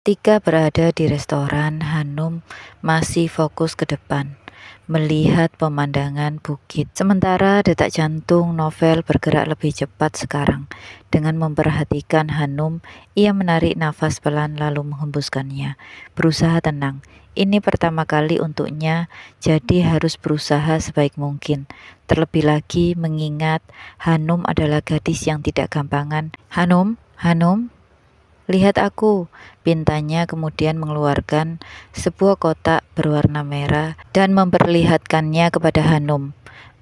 Ketika berada di restoran, Hanum masih fokus ke depan, melihat pemandangan bukit. Sementara detak jantung Novel bergerak lebih cepat sekarang. Dengan memperhatikan Hanum, ia menarik nafas pelan lalu menghembuskannya. Berusaha tenang. Ini pertama kali untuknya, jadi harus berusaha sebaik mungkin. Terlebih lagi mengingat Hanum adalah gadis yang tidak gampangan. Hanum, lihat aku, pintanya kemudian mengeluarkan sebuah kotak berwarna merah dan memperlihatkannya kepada Hanum.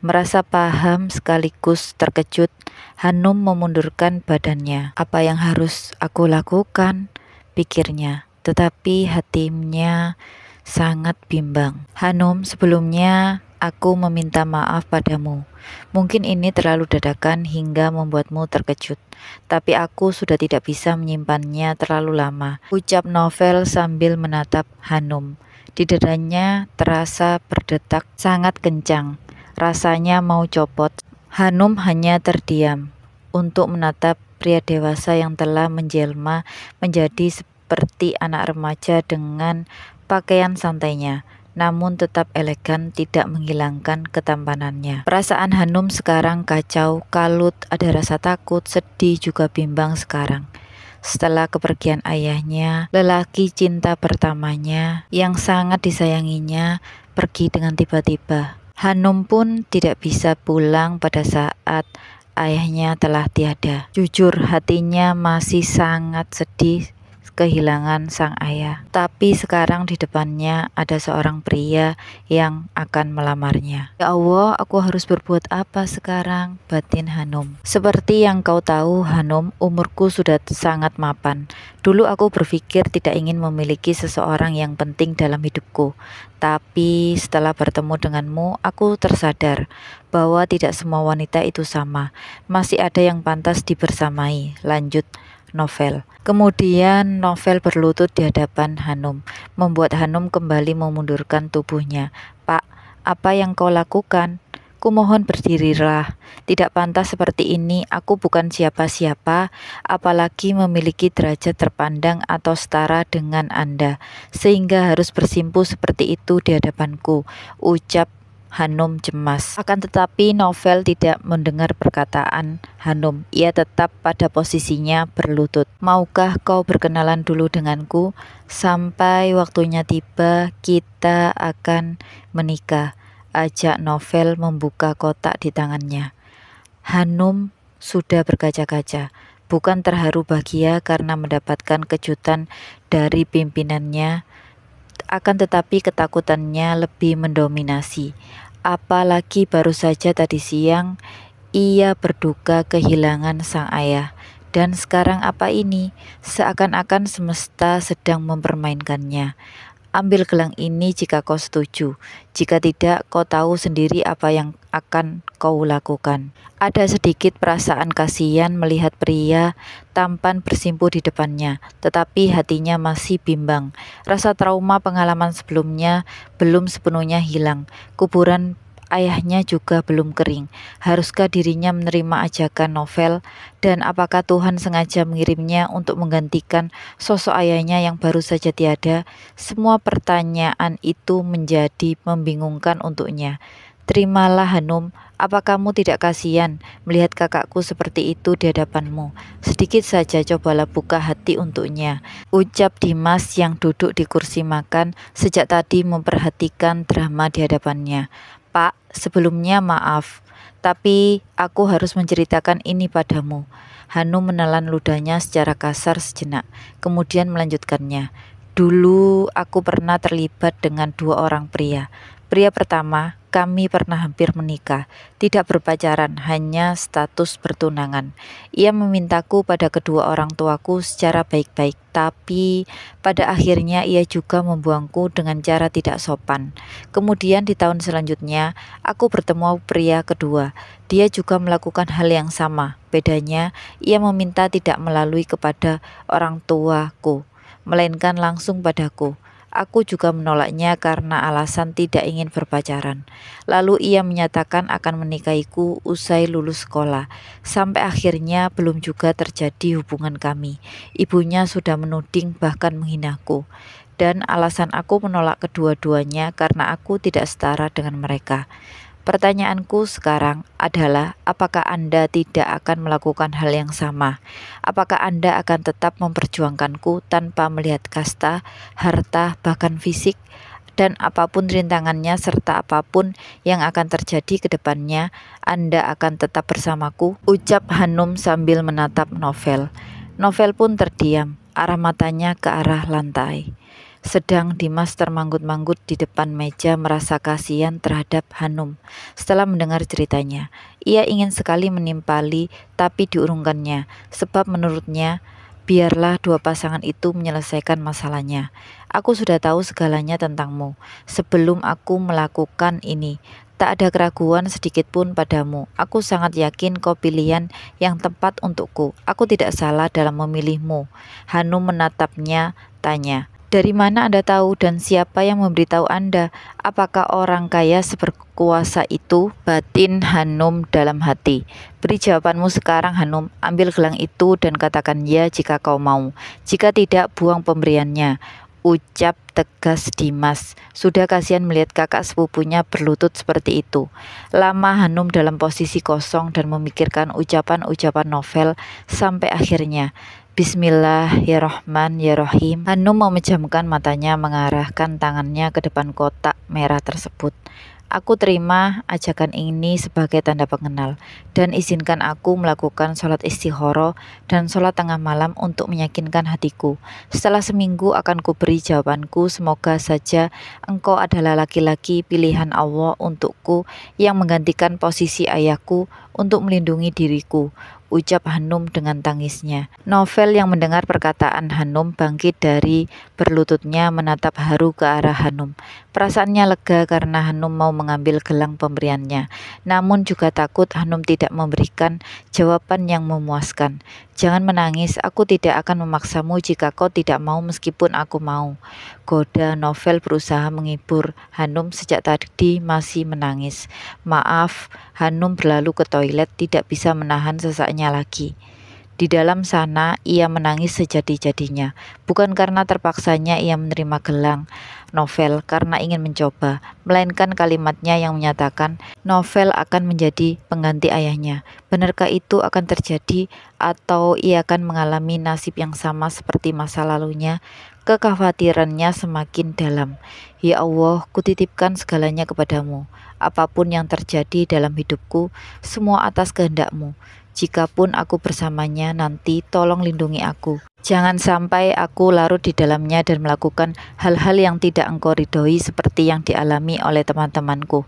Merasa paham sekaligus terkejut, Hanum memundurkan badannya. Apa yang harus aku lakukan? Pikirnya, tetapi hatinya sangat bimbang. Hanum, sebelumnya aku meminta maaf padamu. Mungkin ini terlalu dadakan hingga membuatmu terkejut, tapi aku sudah tidak bisa menyimpannya terlalu lama, ucap Novel sambil menatap Hanum. Di dadanya terasa berdetak sangat kencang, rasanya mau copot. Hanum hanya terdiam untuk menatap pria dewasa yang telah menjelma menjadi seperti anak remaja dengan pakaian santainya, namun tetap elegan, tidak menghilangkan ketampanannya. Perasaan Hanum sekarang kacau, kalut, ada rasa takut, sedih, juga bimbang sekarang. Setelah kepergian ayahnya, lelaki cinta pertamanya yang sangat disayanginya pergi dengan tiba-tiba. Hanum pun tidak bisa pulang pada saat ayahnya telah tiada. Jujur, hatinya masih sangat sedih kehilangan sang ayah. Tapi sekarang di depannya ada seorang pria yang akan melamarnya. Ya Allah, aku harus berbuat apa sekarang? Batin Hanum. Seperti yang kau tahu, Hanum, umurku sudah sangat mapan. Dulu aku berpikir tidak ingin memiliki seseorang yang penting dalam hidupku. Tapi setelah bertemu denganmu, aku tersadar bahwa tidak semua wanita itu sama. Masih ada yang pantas dibersamai. Lanjut Novel. Kemudian Novel berlutut di hadapan Hanum, membuat Hanum kembali memundurkan tubuhnya. Pak, apa yang kau lakukan? Kumohon berdirilah. Tidak pantas seperti ini. Aku bukan siapa-siapa, apalagi memiliki derajat terpandang atau setara dengan Anda, sehingga harus bersimpuh seperti itu di hadapanku, ucap Hanum cemas. Akan tetapi Novel tidak mendengar perkataan Hanum. Ia tetap pada posisinya berlutut. Maukah kau berkenalan dulu denganku? Sampai waktunya tiba, kita akan menikah, ajak Novel membuka kotak di tangannya. Hanum sudah berkaca-kaca. Bukan terharu bahagia karena mendapatkan kejutan dari pimpinannya, akan tetapi ketakutannya lebih mendominasi. Apalagi baru saja tadi siang ia berduka kehilangan sang ayah. Dan sekarang apa ini? Seakan-akan semesta sedang mempermainkannya. Ambil gelang ini jika kau setuju. Jika tidak, kau tahu sendiri apa yang akan kau lakukan. Ada sedikit perasaan kasihan melihat pria tampan bersimpuh di depannya, tetapi hatinya masih bimbang. Rasa trauma pengalaman sebelumnya belum sepenuhnya hilang. Kuburan ayahnya juga belum kering. Haruskah dirinya menerima ajakan Novel? Dan apakah Tuhan sengaja mengirimnya untuk menggantikan sosok ayahnya yang baru saja tiada? Semua pertanyaan itu menjadi membingungkan untuknya. Terimalah Hanum, apa kamu tidak kasihan melihat kakakku seperti itu di hadapanmu? Sedikit saja cobalah buka hati untuknya, ucap Dimas yang duduk di kursi makan sejak tadi memperhatikan drama di hadapannya. Pak, sebelumnya maaf, tapi aku harus menceritakan ini padamu. Hanum menelan ludahnya secara kasar sejenak, kemudian melanjutkannya. Dulu aku pernah terlibat dengan dua orang pria. Pria pertama, kami pernah hampir menikah, tidak berpacaran, hanya status bertunangan. Ia memintaku pada kedua orang tuaku secara baik-baik, tapi pada akhirnya ia juga membuangku dengan cara tidak sopan. Kemudian di tahun selanjutnya, aku bertemu pria kedua. Dia juga melakukan hal yang sama. Bedanya, ia meminta tidak melalui kepada orang tuaku, melainkan langsung padaku. Aku juga menolaknya karena alasan tidak ingin berpacaran. Lalu ia menyatakan akan menikahiku usai lulus sekolah. Sampai akhirnya belum juga terjadi hubungan kami. Ibunya sudah menuding bahkan menghinaku. Dan alasan aku menolak kedua-duanya karena aku tidak setara dengan mereka. Pertanyaanku sekarang adalah, apakah Anda tidak akan melakukan hal yang sama? Apakah Anda akan tetap memperjuangkanku tanpa melihat kasta, harta, bahkan fisik? Dan apapun rintangannya serta apapun yang akan terjadi ke depannya, Anda akan tetap bersamaku? Ucap Hanum sambil menatap Novel. Novel pun terdiam, arah matanya ke arah lantai. Sedang Dimas termanggut-manggut di depan meja merasa kasihan terhadap Hanum. Setelah mendengar ceritanya, ia ingin sekali menimpali tapi diurungkannya, sebab menurutnya biarlah dua pasangan itu menyelesaikan masalahnya. Aku sudah tahu segalanya tentangmu sebelum aku melakukan ini. Tak ada keraguan sedikit pun padamu. Aku sangat yakin kau pilihan yang tepat untukku. Aku tidak salah dalam memilihmu. Hanum menatapnya, tanya. Dari mana Anda tahu dan siapa yang memberitahu Anda? Apakah orang kaya seberkuasa itu? Batin Hanum dalam hati. Beri jawabanmu sekarang Hanum. Ambil gelang itu dan katakan ya jika kau mau. Jika tidak, buang pemberiannya. Ucap tegas Dimas. Sudah kasihan melihat kakak sepupunya berlutut seperti itu. Lama Hanum dalam posisi kosong dan memikirkan ucapan-ucapan Novel sampai akhirnya Bismillahirrohmanirrohim. Hanum memejamkan matanya mengarahkan tangannya ke depan kotak merah tersebut. Aku terima ajakan ini sebagai tanda pengenal dan izinkan aku melakukan sholat istikharah dan sholat tengah malam untuk meyakinkan hatiku. Setelah seminggu akan kuberi jawabanku. Semoga saja engkau adalah laki-laki pilihan Allah untukku yang menggantikan posisi ayahku untuk melindungi diriku. Ucap Hanum dengan tangisnya. Novel yang mendengar perkataan Hanum bangkit dari berlututnya menatap haru ke arah Hanum. Perasaannya lega karena Hanum mau mengambil gelang pemberiannya. Namun juga takut Hanum tidak memberikan jawaban yang memuaskan. Jangan menangis, aku tidak akan memaksamu jika kau tidak mau meskipun aku mau. Goda Novel berusaha menghibur Hanum sejak tadi masih menangis. Maaf, Hanum berlalu ke toilet tidak bisa menahan sesaknya lagi. Di dalam sana ia menangis sejadi-jadinya, bukan karena terpaksanya ia menerima gelang Novel karena ingin mencoba, melainkan kalimatnya yang menyatakan Novel akan menjadi pengganti ayahnya. Benarkah itu akan terjadi atau ia akan mengalami nasib yang sama seperti masa lalunya? Kekhawatirannya semakin dalam. Ya Allah, kutitipkan segalanya kepadamu. Apapun yang terjadi dalam hidupku, semua atas kehendak-Mu. Jikapun aku bersamanya nanti, tolong lindungi aku. Jangan sampai aku larut di dalamnya dan melakukan hal-hal yang tidak Engkau ridhoi seperti yang dialami oleh teman-temanku.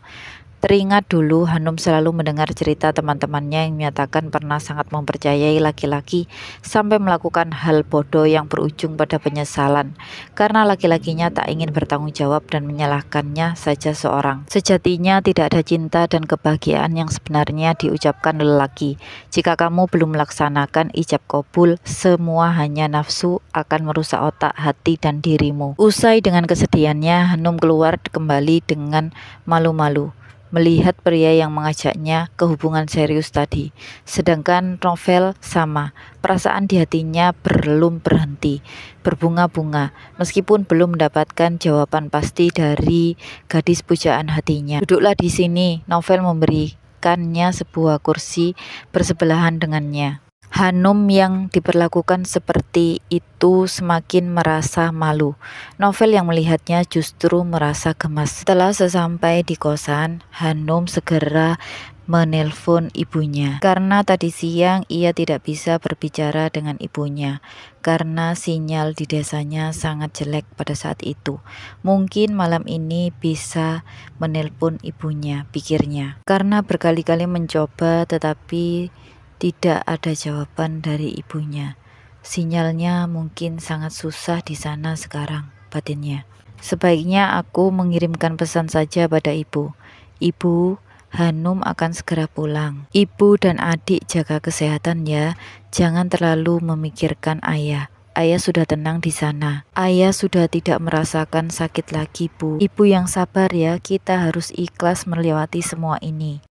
Teringat dulu Hanum selalu mendengar cerita teman-temannya yang menyatakan pernah sangat mempercayai laki-laki sampai melakukan hal bodoh yang berujung pada penyesalan karena laki-lakinya tak ingin bertanggung jawab dan menyalahkannya saja seorang. Sejatinya tidak ada cinta dan kebahagiaan yang sebenarnya diucapkan lelaki. Jika kamu belum melaksanakan ijab kabul, semua hanya nafsu akan merusak otak, hati, dan dirimu. Usai dengan kesedihannya, Hanum keluar kembali dengan malu-malu melihat pria yang mengajaknya ke hubungan serius tadi. Sedangkan Novel sama, perasaan di hatinya belum berhenti berbunga-bunga meskipun belum mendapatkan jawaban pasti dari gadis pujaan hatinya. Duduklah di sini, Novel memberikannya sebuah kursi bersebelahan dengannya. Hanum yang diperlakukan seperti itu semakin merasa malu. Novel yang melihatnya justru merasa gemas. Setelah sesampai di kosan, Hanum segera menelpon ibunya. Karena tadi siang ia tidak bisa berbicara dengan ibunya karena sinyal di desanya sangat jelek pada saat itu. Mungkin malam ini bisa menelpon ibunya, pikirnya. Karena berkali-kali mencoba tetapi tidak ada jawaban dari ibunya. Sinyalnya mungkin sangat susah di sana sekarang, batinnya. Sebaiknya aku mengirimkan pesan saja pada ibu. Ibu, Hanum akan segera pulang. Ibu dan adik jaga kesehatan ya. Jangan terlalu memikirkan ayah. ayah sudah tenang di sana. Ayah sudah tidak merasakan sakit lagi, Bu. Ibu yang sabar ya, kita harus ikhlas melewati semua ini.